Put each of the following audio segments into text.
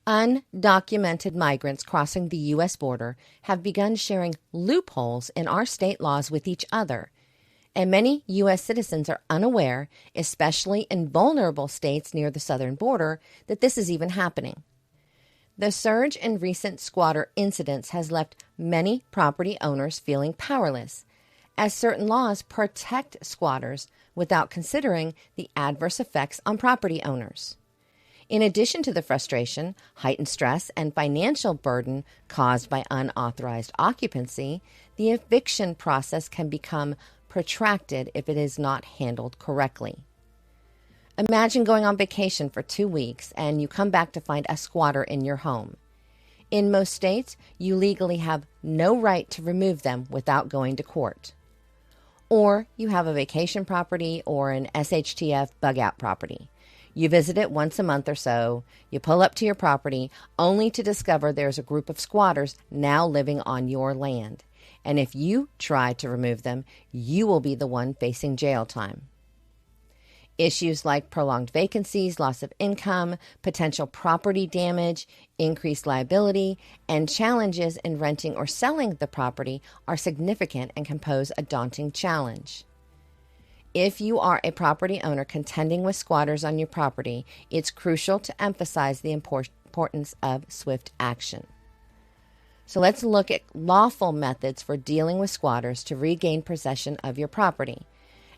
Undocumented migrants crossing the U.S. border have begun sharing loopholes in our state laws with each other, and many U.S. citizens are unaware, especially in vulnerable states near the southern border, that this is even happening. The surge in recent squatter incidents has left many property owners feeling powerless, as certain laws protect squatters without considering the adverse effects on property owners. In addition to the frustration, heightened stress, and financial burden caused by unauthorized occupancy, the eviction process can become protracted if it is not handled correctly. Imagine going on vacation for 2 weeks and you come back to find a squatter in your home. In most states, you legally have no right to remove them without going to court. Or you have a vacation property or an SHTF bug-out property. You visit it once a month or so, you pull up to your property only to discover there's a group of squatters now living on your land. And if you try to remove them, you will be the one facing jail time. Issues like prolonged vacancies, loss of income, potential property damage, increased liability, and challenges in renting or selling the property are significant and can pose a daunting challenge. If you are a property owner contending with squatters on your property, it's crucial to emphasize the importance of swift action. So let's look at lawful methods for dealing with squatters to regain possession of your property,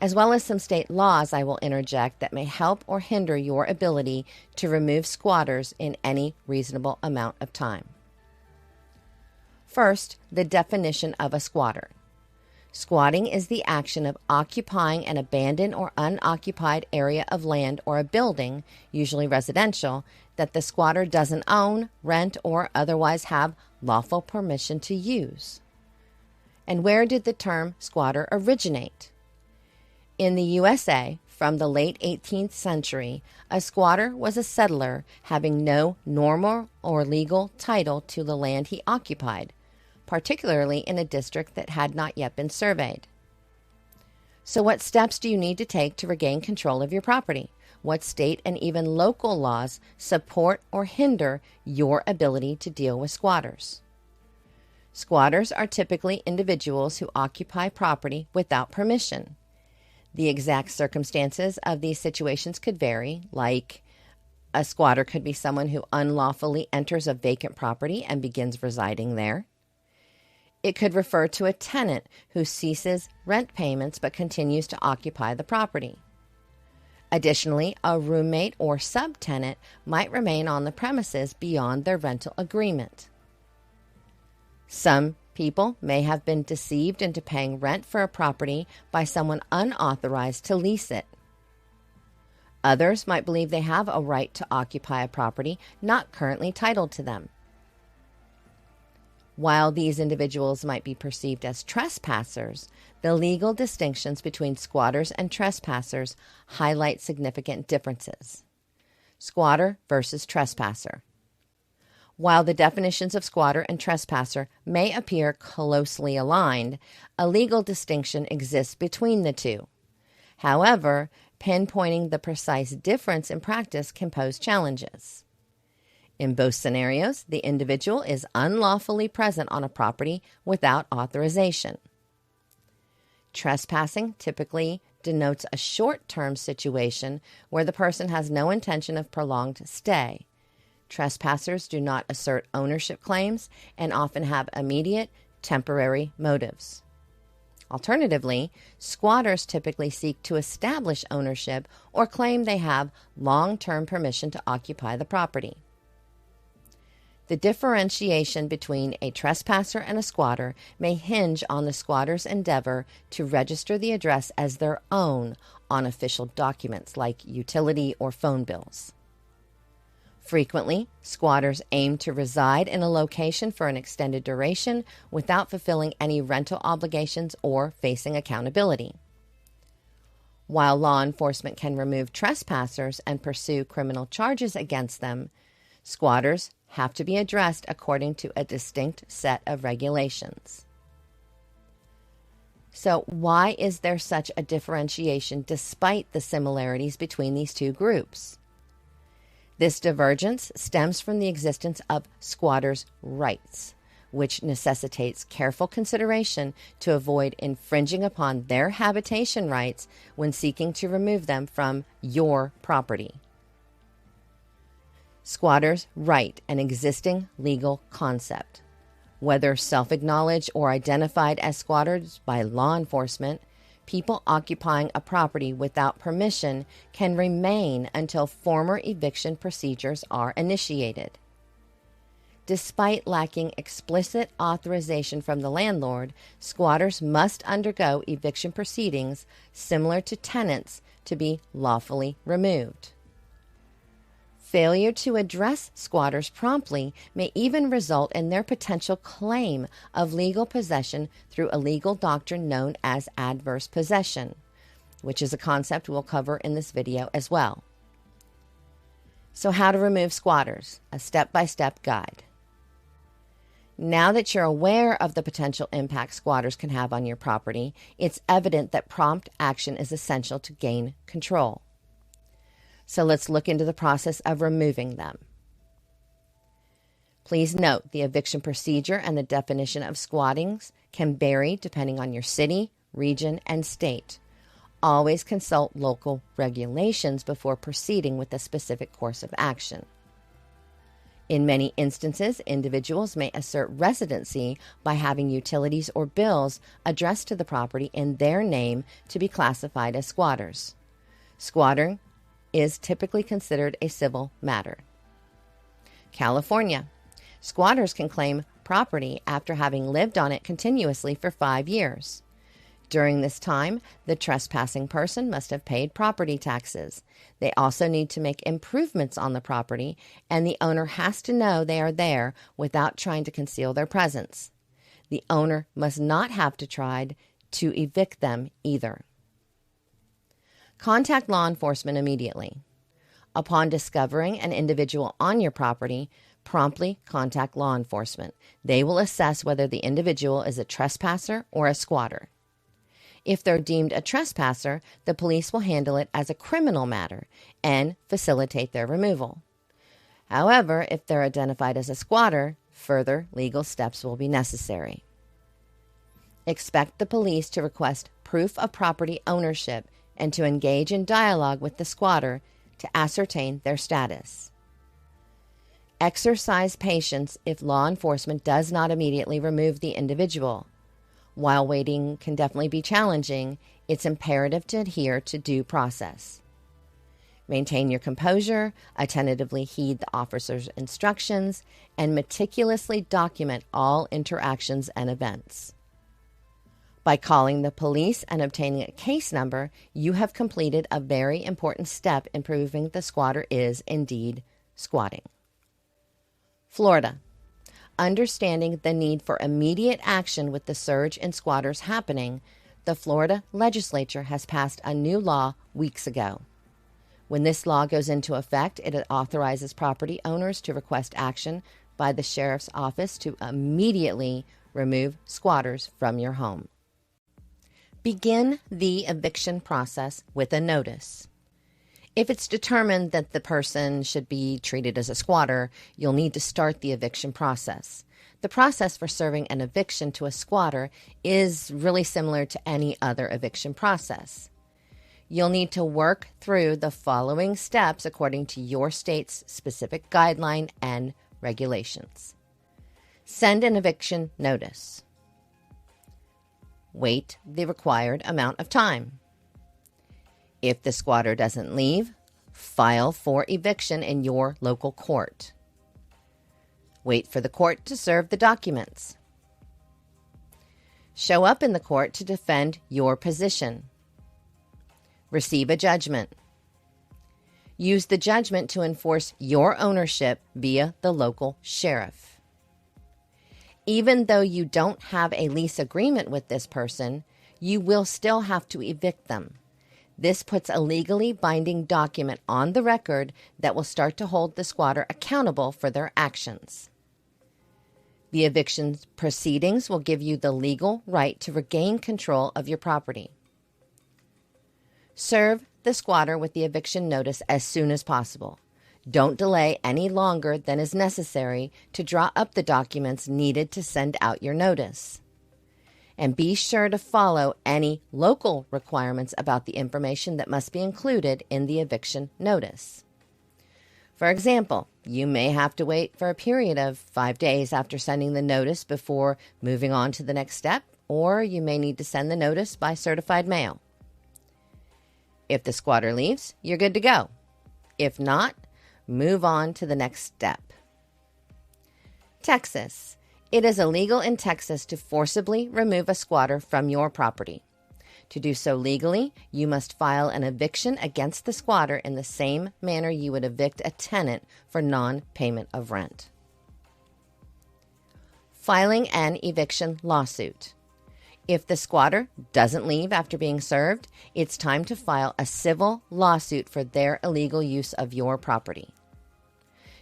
as well as some state laws I will interject that may help or hinder your ability to remove squatters in any reasonable amount of time. First, the definition of a squatter. Squatting is the action of occupying an abandoned or unoccupied area of land or a building, usually residential, that the squatter doesn't own, rent, or otherwise have lawful permission to use. And where did the term squatter originate? In the USA, from the late 18th century, a squatter was a settler having no normal or legal title to the land he occupied, particularly in a district that had not yet been surveyed. So what steps do you need to take to regain control of your property? What state and even local laws support or hinder your ability to deal with squatters? Squatters are typically individuals who occupy property without permission. The exact circumstances of these situations could vary, like a squatter could be someone who unlawfully enters a vacant property and begins residing there. It could refer to a tenant who ceases rent payments but continues to occupy the property. Additionally, a roommate or subtenant might remain on the premises beyond their rental agreement. Some people may have been deceived into paying rent for a property by someone unauthorized to lease it. Others might believe they have a right to occupy a property not currently titled to them. While these individuals might be perceived as trespassers, the legal distinctions between squatters and trespassers highlight significant differences. Squatter versus trespasser. While the definitions of squatter and trespasser may appear closely aligned, a legal distinction exists between the two. However, pinpointing the precise difference in practice can pose challenges. In both scenarios, the individual is unlawfully present on a property without authorization. Trespassing typically denotes a short-term situation where the person has no intention of prolonged stay. Trespassers do not assert ownership claims and often have immediate, temporary motives. Alternatively, squatters typically seek to establish ownership or claim they have long-term permission to occupy the property. The differentiation between a trespasser and a squatter may hinge on the squatter's endeavor to register the address as their own on official documents like utility or phone bills. Frequently, squatters aim to reside in a location for an extended duration without fulfilling any rental obligations or facing accountability. While law enforcement can remove trespassers and pursue criminal charges against them, squatters have to be addressed according to a distinct set of regulations. So, why is there such a differentiation despite the similarities between these two groups? This divergence stems from the existence of squatters' rights, which necessitates careful consideration to avoid infringing upon their habitation rights when seeking to remove them from your property. Squatters' right, an existing legal concept. Whether self-acknowledged or identified as squatters by law enforcement, people occupying a property without permission can remain until formal eviction procedures are initiated. Despite lacking explicit authorization from the landlord, squatters must undergo eviction proceedings similar to tenants to be lawfully removed. Failure to address squatters promptly may even result in their potential claim of legal possession through a legal doctrine known as adverse possession, which is a concept we'll cover in this video as well. So how to remove squatters, a step-by-step guide. Now that you're aware of the potential impact squatters can have on your property, it's evident that prompt action is essential to gain control. So let's look into the process of removing them. Please note the eviction procedure and the definition of squattings can vary depending on your city, region, and state. Always consult local regulations before proceeding with a specific course of action. In many instances, individuals may assert residency by having utilities or bills addressed to the property in their name to be classified as squatters. Squatting is typically considered a civil matter. California. Squatters can claim property after having lived on it continuously for 5 years. During this time, the trespassing person must have paid property taxes. They also need to make improvements on the property, and the owner has to know they are there without trying to conceal their presence. The owner must not have to try to evict them either. Contact law enforcement immediately. Upon discovering an individual on your property, promptly contact law enforcement. They will assess whether the individual is a trespasser or a squatter. If they're deemed a trespasser, the police will handle it as a criminal matter and facilitate their removal. However, if they're identified as a squatter, further legal steps will be necessary. Expect the police to request proof of property ownership and to engage in dialogue with the squatter to ascertain their status. Exercise patience if law enforcement does not immediately remove the individual. While waiting can definitely be challenging, it's imperative to adhere to due process. Maintain your composure, attentively heed the officer's instructions, and meticulously document all interactions and events. By calling the police and obtaining a case number, you have completed a very important step in proving the squatter is indeed squatting. Florida. Understanding the need for immediate action with the surge in squatters happening, the Florida legislature has passed a new law weeks ago. When this law goes into effect, it authorizes property owners to request action by the sheriff's office to immediately remove squatters from your home. Begin the eviction process with a notice. If it's determined that the person should be treated as a squatter, you'll need to start the eviction process. The process for serving an eviction to a squatter is really similar to any other eviction process. You'll need to work through the following steps according to your state's specific guideline and regulations. Send an eviction notice. Wait the required amount of time. If the squatter doesn't leave, file for eviction in your local court. Wait for the court to serve the documents. Show up in the court to defend your position. Receive a judgment. Use the judgment to enforce your ownership via the local sheriff. Even though you don't have a lease agreement with this person, you will still have to evict them. This puts a legally binding document on the record that will start to hold the squatter accountable for their actions. The eviction proceedings will give you the legal right to regain control of your property. Serve the squatter with the eviction notice as soon as possible. Don't delay any longer than is necessary to draw up the documents needed to send out your notice. And be sure to follow any local requirements about the information that must be included in the eviction notice. For example, you may have to wait for a period of 5 days after sending the notice before moving on to the next step, or you may need to send the notice by certified mail. If the squatter leaves, you're good to go. If not, move on to the next step. Texas. It is illegal in Texas to forcibly remove a squatter from your property. To do so legally, you must file an eviction against the squatter in the same manner you would evict a tenant for non-payment of rent. Filing an eviction lawsuit. If the squatter doesn't leave after being served, it's time to file a civil lawsuit for their illegal use of your property.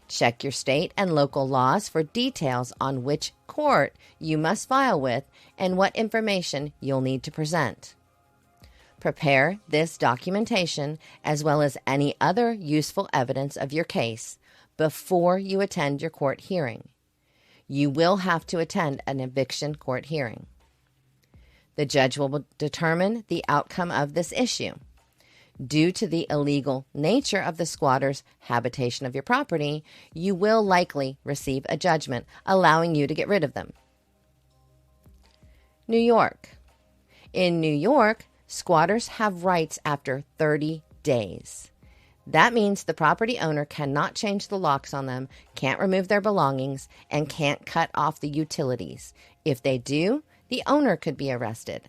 Check your state and local laws for details on which court you must file with and what information you'll need to present. Prepare this documentation as well as any other useful evidence of your case before you attend your court hearing. You will have to attend an eviction court hearing. The judge will determine the outcome of this issue. Due to the illegal nature of the squatter's habitation of your property, you will likely receive a judgment allowing you to get rid of them. New York. In New York, squatters have rights after 30 days. That means the property owner cannot change the locks on them, can't remove their belongings, and can't cut off the utilities. If they do, the owner could be arrested.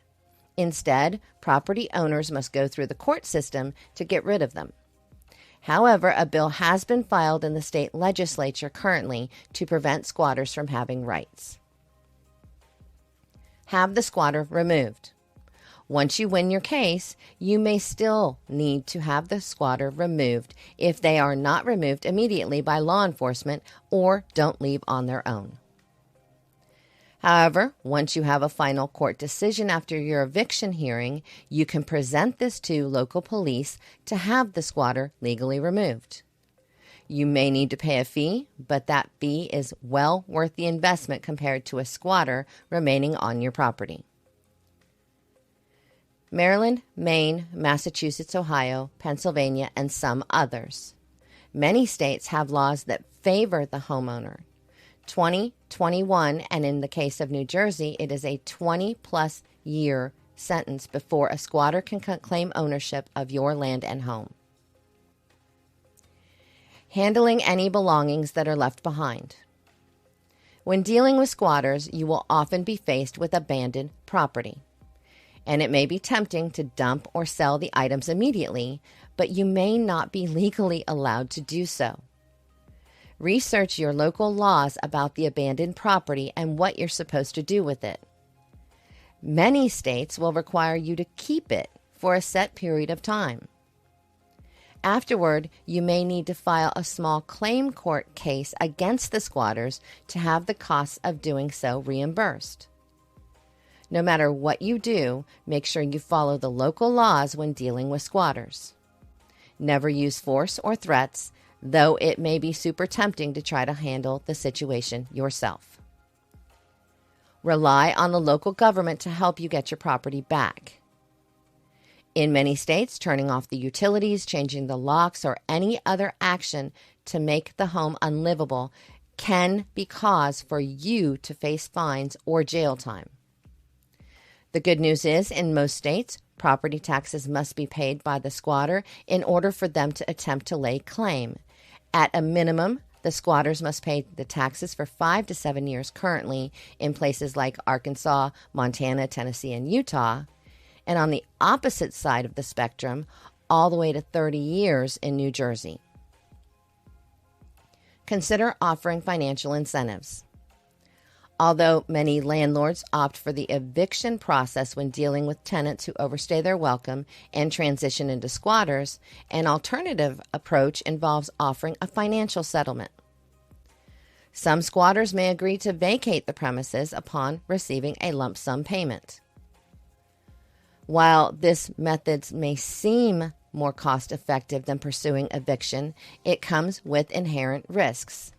Instead, property owners must go through the court system to get rid of them. However, a bill has been filed in the state legislature currently to prevent squatters from having rights. Have the squatter removed. Once you win your case, you may still need to have the squatter removed if they are not removed immediately by law enforcement or don't leave on their own. However, once you have a final court decision after your eviction hearing, you can present this to local police to have the squatter legally removed. You may need to pay a fee, but that fee is well worth the investment compared to a squatter remaining on your property. Maryland, Maine, Massachusetts, Ohio, Pennsylvania, and some others. Many states have laws that favor the homeowner. 20, 21, and in the case of New Jersey, it is a 20-plus year sentence before a squatter can claim ownership of your land and home. Handling any belongings that are left behind. When dealing with squatters, you will often be faced with abandoned property. And it may be tempting to dump or sell the items immediately, but you may not be legally allowed to do so. Research your local laws about the abandoned property and what you're supposed to do with it. Many states will require you to keep it for a set period of time. Afterward, you may need to file a small claim court case against the squatters to have the costs of doing so reimbursed. No matter what you do, make sure you follow the local laws when dealing with squatters. Never use force or threats, though it may be super tempting to try to handle the situation yourself. Rely on the local government to help you get your property back. In many states, turning off the utilities, changing the locks, or any other action to make the home unlivable can be cause for you to face fines or jail time. The good news is, in most states, property taxes must be paid by the squatter in order for them to attempt to lay claim. At a minimum, the squatters must pay the taxes for 5 to 7 years currently in places like Arkansas, Montana, Tennessee, and Utah, and on the opposite side of the spectrum, all the way to 30 years in New Jersey. Consider offering financial incentives. Although many landlords opt for the eviction process when dealing with tenants who overstay their welcome and transition into squatters, an alternative approach involves offering a financial settlement. Some squatters may agree to vacate the premises upon receiving a lump sum payment. While this method may seem more cost-effective than pursuing eviction, it comes with inherent risks.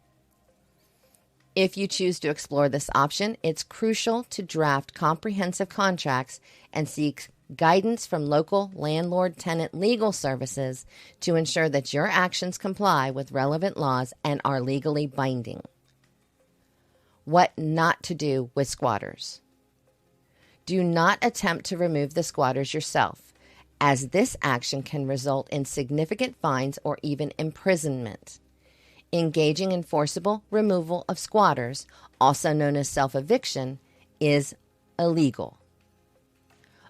If you choose to explore this option, it's crucial to draft comprehensive contracts and seek guidance from local landlord-tenant legal services to ensure that your actions comply with relevant laws and are legally binding. What not to do with squatters. Do not attempt to remove the squatters yourself, as this action can result in significant fines or even imprisonment. Engaging in forcible removal of squatters, also known as self-eviction, is illegal.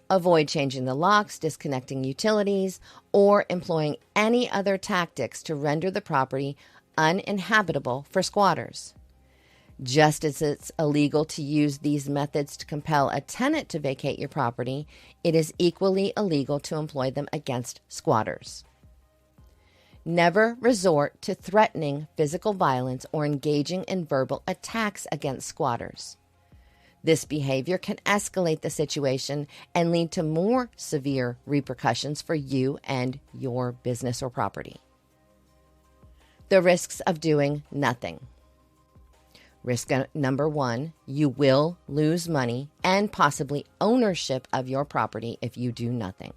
Avoid changing the locks, disconnecting utilities, or employing any other tactics to render the property uninhabitable for squatters. Just as it's illegal to use these methods to compel a tenant to vacate your property, it is equally illegal to employ them against squatters. Never resort to threatening physical violence or engaging in verbal attacks against squatters. This behavior can escalate the situation and lead to more severe repercussions for you and your business or property. The risks of doing nothing. Risk number 1, you will lose money and possibly ownership of your property if you do nothing.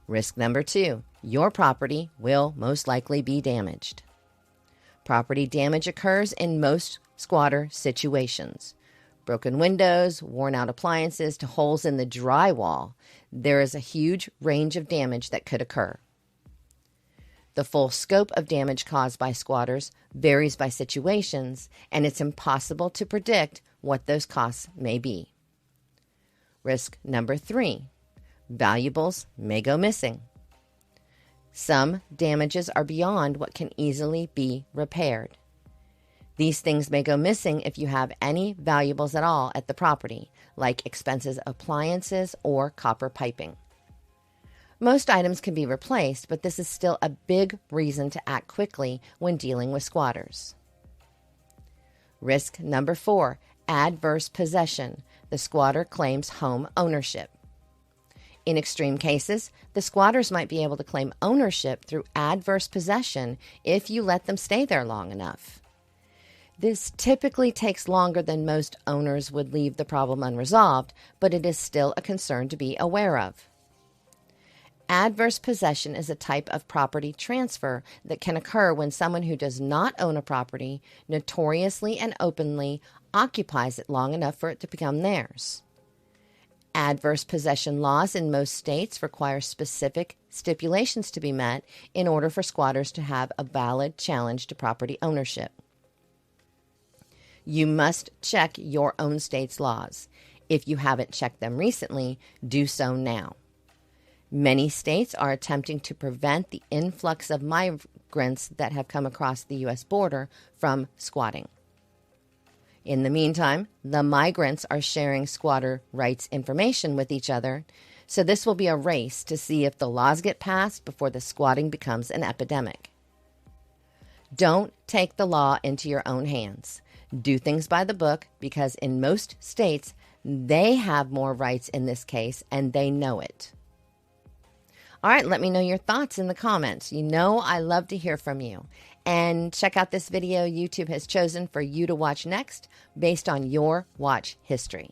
Risk number 2, your property will most likely be damaged. Property damage occurs in most squatter situations. Broken windows, worn out appliances, to holes in the drywall. There is a huge range of damage that could occur. The full scope of damage caused by squatters varies by situations, and it's impossible to predict what those costs may be. Risk number 3, valuables may go missing. Some damages are beyond what can easily be repaired. These things may go missing if you have any valuables at all at the property, like expensive appliances or copper piping. Most items can be replaced, but this is still a big reason to act quickly when dealing with squatters. Risk number 4, adverse possession. The squatter claims home ownership. In extreme cases, the squatters might be able to claim ownership through adverse possession if you let them stay there long enough. This typically takes longer than most owners would leave the problem unresolved, but it is still a concern to be aware of. Adverse possession is a type of property transfer that can occur when someone who does not own a property notoriously and openly occupies it long enough for it to become theirs. Adverse possession laws in most states require specific stipulations to be met in order for squatters to have a valid challenge to property ownership. You must check your own state's laws. If you haven't checked them recently, do so now. Many states are attempting to prevent the influx of migrants that have come across the U.S. border from squatting. In the meantime, the migrants are sharing squatter rights information with each other, so this will be a race to see if the laws get passed before the squatting becomes an epidemic. Don't take the law into your own hands. Do things by the book, because in most states, they have more rights in this case, and they know it. All right, let me know your thoughts in the comments. You know I love to hear from you. And check out this video YouTube has chosen for you to watch next based on your watch history.